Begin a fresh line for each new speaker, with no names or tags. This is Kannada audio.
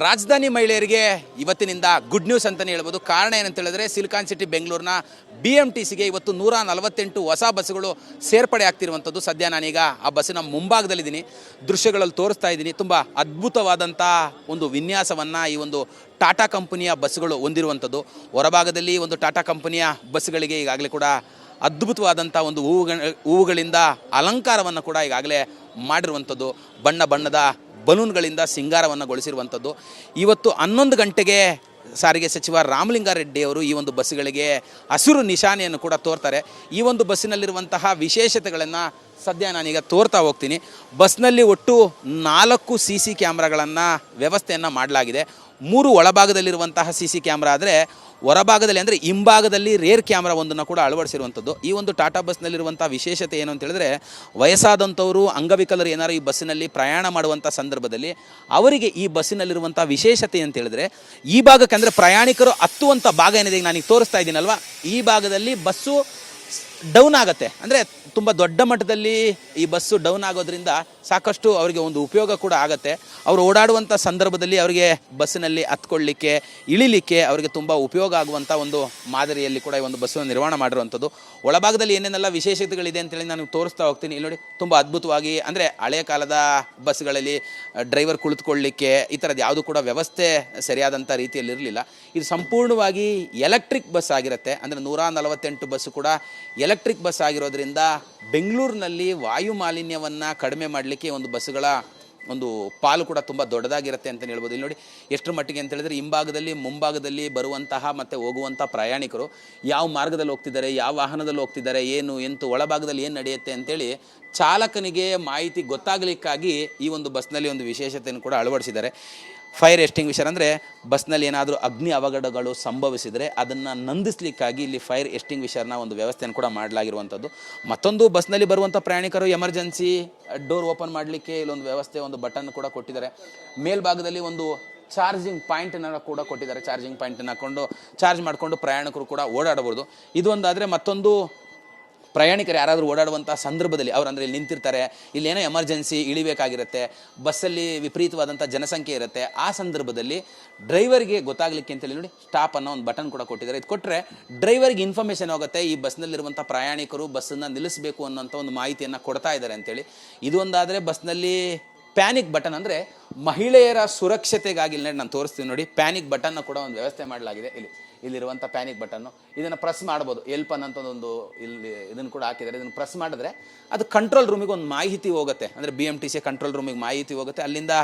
ರಾಜಧಾನಿ ಮಹಿಳೆಯರಿಗೆ ಇವತ್ತಿನಿಂದ ಗುಡ್ ನ್ಯೂಸ್ ಅಂತಲೇ ಹೇಳ್ಬೋದು. ಕಾರಣ ಏನಂತ ಹೇಳಿದ್ರೆ ಸಿಲಿಕಾನ್ ಸಿಟಿ ಬೆಂಗಳೂರಿನ BMTCಗೆ ಇವತ್ತು 148 ಹೊಸ ಬಸ್ಸುಗಳು ಸೇರ್ಪಡೆ ಆಗ್ತಿರುವಂಥದ್ದು. ಸದ್ಯ ನಾನೀಗ ಆ ಬಸ್ಸಿನ ಮುಂಭಾಗದಲ್ಲಿದ್ದೀನಿ, ದೃಶ್ಯಗಳಲ್ಲಿ ತೋರಿಸ್ತಾ ಇದ್ದೀನಿ. ತುಂಬ ಅದ್ಭುತವಾದಂಥ ಒಂದು ವಿನ್ಯಾಸವನ್ನು ಈ ಒಂದು ಟಾಟಾ ಕಂಪನಿಯ ಬಸ್ಸುಗಳು ಹೊಂದಿರುವಂಥದ್ದು. ಹೊರಭಾಗದಲ್ಲಿ ಒಂದು ಟಾಟಾ ಕಂಪನಿಯ ಬಸ್ಸುಗಳಿಗೆ ಈಗಾಗಲೇ ಕೂಡ ಅದ್ಭುತವಾದಂಥ ಒಂದು ಹೂವುಗಳಿಂದ ಅಲಂಕಾರವನ್ನು ಕೂಡ ಈಗಾಗಲೇ ಮಾಡಿರುವಂಥದ್ದು. ಬಣ್ಣ ಬಣ್ಣದ ಬಲೂನ್ಗಳಿಂದ ಸಿಂಗಾರವನ್ನುಗೊಳಿಸಿರುವಂಥದ್ದು. ಇವತ್ತು 11 ಗಂಟೆಗೆ ಸಾರಿಗೆ ಸಚಿವ ರಾಮಲಿಂಗಾರೆಡ್ಡಿ ಅವರು ಈ ಒಂದು ಬಸ್ಸುಗಳಿಗೆ ಹಸಿರು ನಿಶಾನೆಯನ್ನು ಕೂಡ ತೋರ್ತಾರೆ. ಈ ಒಂದು ಬಸ್ಸಿನಲ್ಲಿರುವಂತಹ ವಿಶೇಷತೆಗಳನ್ನು ಸದ್ಯ ನಾನೀಗ ತೋರ್ತಾ ಹೋಗ್ತೀನಿ. ಬಸ್ನಲ್ಲಿ ಒಟ್ಟು 4 CC ಕ್ಯಾಮ್ರಾಗಳನ್ನು ವ್ಯವಸ್ಥೆಯನ್ನು ಮಾಡಲಾಗಿದೆ. 3 ಒಳಭಾಗದಲ್ಲಿರುವಂತಹ CC ಕ್ಯಾಮ್ರಾ ಆದರೆ ಹೊರಭಾಗದಲ್ಲಿ ಅಂದರೆ ಹಿಂಭಾಗದಲ್ಲಿ ರೇರ್ ಕ್ಯಾಮ್ರಾ ಒಂದನ್ನು ಕೂಡ ಅಳವಡಿಸಿರುವಂಥದ್ದು. ಈ ಒಂದು ಟಾಟಾ ಬಸ್ನಲ್ಲಿರುವಂಥ ವಿಶೇಷತೆ ಏನು ಅಂತ ಹೇಳಿದ್ರೆ, ವಯಸ್ಸಾದಂಥವರು ಅಂಗವಿಕಲರು ಏನಾರು ಈ ಬಸ್ಸಿನಲ್ಲಿ ಪ್ರಯಾಣ ಮಾಡುವಂಥ ಸಂದರ್ಭದಲ್ಲಿ ಅವರಿಗೆ ಈ ಬಸ್ಸಿನಲ್ಲಿರುವಂಥ ವಿಶೇಷತೆ ಅಂತ ಹೇಳಿದ್ರೆ, ಈ ಭಾಗಕ್ಕೆ ಅಂದರೆ ಪ್ರಯಾಣಿಕರು ಹತ್ತುವಂಥ ಭಾಗ ಏನಿದೆ ಈಗ ನಾನೀಗ ತೋರಿಸ್ತಾ ಇದ್ದೀನಲ್ವ, ಈ ಭಾಗದಲ್ಲಿ ಬಸ್ಸು ಡೌನ್ ಆಗುತ್ತೆ. ಅಂದರೆ ತುಂಬ ದೊಡ್ಡ ಮಟ್ಟದಲ್ಲಿ ಈ ಬಸ್ಸು ಡೌನ್ ಆಗೋದ್ರಿಂದ ಸಾಕಷ್ಟು ಅವರಿಗೆ ಒಂದು ಉಪಯೋಗ ಕೂಡ ಆಗುತ್ತೆ. ಅವರು ಓಡಾಡುವಂಥ ಸಂದರ್ಭದಲ್ಲಿ ಅವರಿಗೆ ಬಸ್ಸಿನಲ್ಲಿ ಹತ್ಕೊಳ್ಳಿಕ್ಕೆ ಇಳಿಲಿಕ್ಕೆ ಅವರಿಗೆ ತುಂಬ ಉಪಯೋಗ ಆಗುವಂಥ ಒಂದು ಮಾದರಿಯಲ್ಲಿ ಕೂಡ ಈ ಒಂದು ಬಸ್ಸನ್ನು ನಿರ್ಮಾಣ ಮಾಡಿರುವಂಥದ್ದು. ಒಳಭಾಗದಲ್ಲಿ ಏನೇನೆಲ್ಲ ವಿಶೇಷತೆಗಳಿದೆ ಅಂತೇಳಿ ನಾನು ತೋರಿಸ್ತಾ ಹೋಗ್ತೀನಿ. ಇಲ್ಲಿ ನೋಡಿ, ತುಂಬ ಅದ್ಭುತವಾಗಿ ಅಂದರೆ ಹಳೆಯ ಕಾಲದ ಬಸ್ಗಳಲ್ಲಿ ಡ್ರೈವರ್ ಕುಳಿತುಕೊಳ್ಳಲಿಕ್ಕೆ ಈ ಥರದ್ದು ಯಾವುದು ಕೂಡ ವ್ಯವಸ್ಥೆ ಸರಿಯಾದಂಥ ರೀತಿಯಲ್ಲಿ ಇರಲಿಲ್ಲ. ಇದು ಸಂಪೂರ್ಣವಾಗಿ ಎಲೆಕ್ಟ್ರಿಕ್ ಬಸ್ ಆಗಿರುತ್ತೆ. ಅಂದರೆ 148 ಬಸ್ಸು ಕೂಡ ಎಲೆಕ್ಟ್ರಿಕ್ ಬಸ್ ಆಗಿರೋದ್ರಿಂದ ಬೆಂಗಳೂರಿನಲ್ಲಿ ವಾಯು ಮಾಲಿನ್ಯವನ್ನು ಕಡಿಮೆ ಮಾಡಲಿಕ್ಕೆ ಒಂದು ಬಸ್ಸುಗಳ ಒಂದು ಪಾಲು ಕೂಡ ತುಂಬ ದೊಡ್ಡದಾಗಿರುತ್ತೆ ಅಂತಲೇ ಹೇಳ್ಬೋದು. ಇಲ್ಲಿ ನೋಡಿ ಎಷ್ಟರ ಮಟ್ಟಿಗೆ ಅಂತ ಹೇಳಿದ್ರೆ, ಹಿಂಭಾಗದಲ್ಲಿ ಮುಂಭಾಗದಲ್ಲಿ ಬರುವಂತಹ ಮತ್ತು ಹೋಗುವಂಥ ಪ್ರಯಾಣಿಕರು ಯಾವ ಮಾರ್ಗದಲ್ಲಿ ಹೋಗ್ತಿದ್ದಾರೆ, ಯಾವ ವಾಹನದಲ್ಲಿ ಹೋಗ್ತಿದ್ದಾರೆ, ಏನು ಎಂತು ಒಳಭಾಗದಲ್ಲಿ ಏನು ನಡೆಯುತ್ತೆ ಅಂತೇಳಿ ಚಾಲಕನಿಗೆ ಮಾಹಿತಿ ಗೊತ್ತಾಗಲಿಕ್ಕಾಗಿ ಈ ಒಂದು ಬಸ್ನಲ್ಲಿ ಒಂದು ವಿಶೇಷತೆಯನ್ನು ಕೂಡ ಅಳವಡಿಸಿದ್ದಾರೆ. ಫೈರ್ ಎಸ್ಟಿಂಗ್ವಿಷರ್ ಅಂದರೆ ಬಸ್ನಲ್ಲಿ ಏನಾದರೂ ಅಗ್ನಿ ಅವಘಡಗಳು ಸಂಭವಿಸಿದರೆ ಅದನ್ನು ನಂದಿಸಲಿಕ್ಕಾಗಿ ಇಲ್ಲಿ ಫೈರ್ ಎಸ್ಟಿಂಗ್ವಿಷರ್ನ ಒಂದು ವ್ಯವಸ್ಥೆಯನ್ನು ಕೂಡ ಮಾಡಲಾಗಿರುವಂಥದ್ದು. ಮತ್ತೊಂದು ಬಸ್ನಲ್ಲಿ ಬರುವಂಥ ಪ್ರಯಾಣಿಕರು ಎಮರ್ಜೆನ್ಸಿ ಡೋರ್ ಓಪನ್ ಮಾಡಲಿಕ್ಕೆ ಇಲ್ಲೊಂದು ವ್ಯವಸ್ಥೆ, ಒಂದು ಬಟನ್ ಕೂಡ ಕೊಟ್ಟಿದ್ದಾರೆ. ಮೇಲ್ಭಾಗದಲ್ಲಿ ಒಂದು ಚಾರ್ಜಿಂಗ್ ಪಾಯಿಂಟನ್ನು ಕೂಡ ಕೊಟ್ಟಿದ್ದಾರೆ. ಚಾರ್ಜಿಂಗ್ ಪಾಯಿಂಟನ್ನು ಹಾಕ್ಕೊಂಡು ಚಾರ್ಜ್ ಮಾಡಿಕೊಂಡು ಪ್ರಯಾಣಿಕರು ಕೂಡ ಓಡಾಡಬಹುದು. ಇದು ಒಂದಾದರೆ, ಮತ್ತೊಂದು ಪ್ರಯಾಣಿಕರು ಯಾರಾದರೂ ಓಡಾಡುವಂಥ ಸಂದರ್ಭದಲ್ಲಿ ಅವರು ಅಂದರೆ ಇಲ್ಲಿ ನಿಂತಿರ್ತಾರೆ, ಇಲ್ಲೇನೋ ಎಮರ್ಜೆನ್ಸಿ ಇಳಿಬೇಕಾಗಿರುತ್ತೆ, ಬಸ್ಸಲ್ಲಿ ವಿಪರೀತವಾದಂಥ ಜನಸಂಖ್ಯೆ ಇರುತ್ತೆ, ಆ ಸಂದರ್ಭದಲ್ಲಿ ಡ್ರೈವರ್ಗೆ ಗೊತ್ತಾಗಲಿಕ್ಕೆ ಅಂತೇಳಿ ನೋಡಿ ಸ್ಟಾಪ್ ಅನ್ನೋ ಒಂದು ಬಟನ್ ಕೂಡ ಕೊಟ್ಟಿದ್ದಾರೆ. ಇದು ಕೊಟ್ಟರೆ ಡ್ರೈವರ್ಗೆ ಇನ್ಫಾರ್ಮೇಷನ್ ಹೋಗುತ್ತೆ, ಈ ಬಸ್ನಲ್ಲಿರುವಂಥ ಪ್ರಯಾಣಿಕರು ಬಸ್ಸನ್ನು ನಿಲ್ಲಿಸಬೇಕು ಅನ್ನೋಂಥ ಒಂದು ಮಾಹಿತಿಯನ್ನು ಕೊಡ್ತಾ ಇದ್ದಾರೆ ಅಂತೇಳಿ. ಇದು ಒಂದಾದರೆ, ಬಸ್ನಲ್ಲಿ ಪ್ಯಾನಿಕ್ ಬಟನ್ ಅಂದರೆ ಮಹಿಳೆಯರ ಸುರಕ್ಷತೆಗಾಗಿ ನಾನು ತೋರಿಸ್ತೀನಿ ನೋಡಿ, ಪ್ಯಾನಿಕ್ ಬಟನ್ನ ಕೂಡ ಒಂದು ವ್ಯವಸ್ಥೆ ಮಾಡಲಾಗಿದೆ. ಇಲ್ಲಿರುವಂಥ ಪ್ಯಾನಿಕ್ ಬಟನ್ನು, ಇದನ್ನು ಪ್ರೆಸ್ ಮಾಡ್ಬೋದು. ಎಲ್ಪನ್ ಅಂತ ಒಂದು ಇಲ್ಲಿ ಇದನ್ನು ಕೂಡ ಹಾಕಿದ್ದಾರೆ. ಇದನ್ನು ಪ್ರೆಸ್ ಮಾಡಿದ್ರೆ ಅದು ಕಂಟ್ರೋಲ್ ರೂಮಿಗೆ ಒಂದು ಮಾಹಿತಿ ಹೋಗುತ್ತೆ. ಅಂದರೆ BMTC ಕಂಟ್ರೋಲ್ ರೂಮಿಗೆ ಮಾಹಿತಿ ಹೋಗುತ್ತೆ. ಅಲ್ಲಿಂದ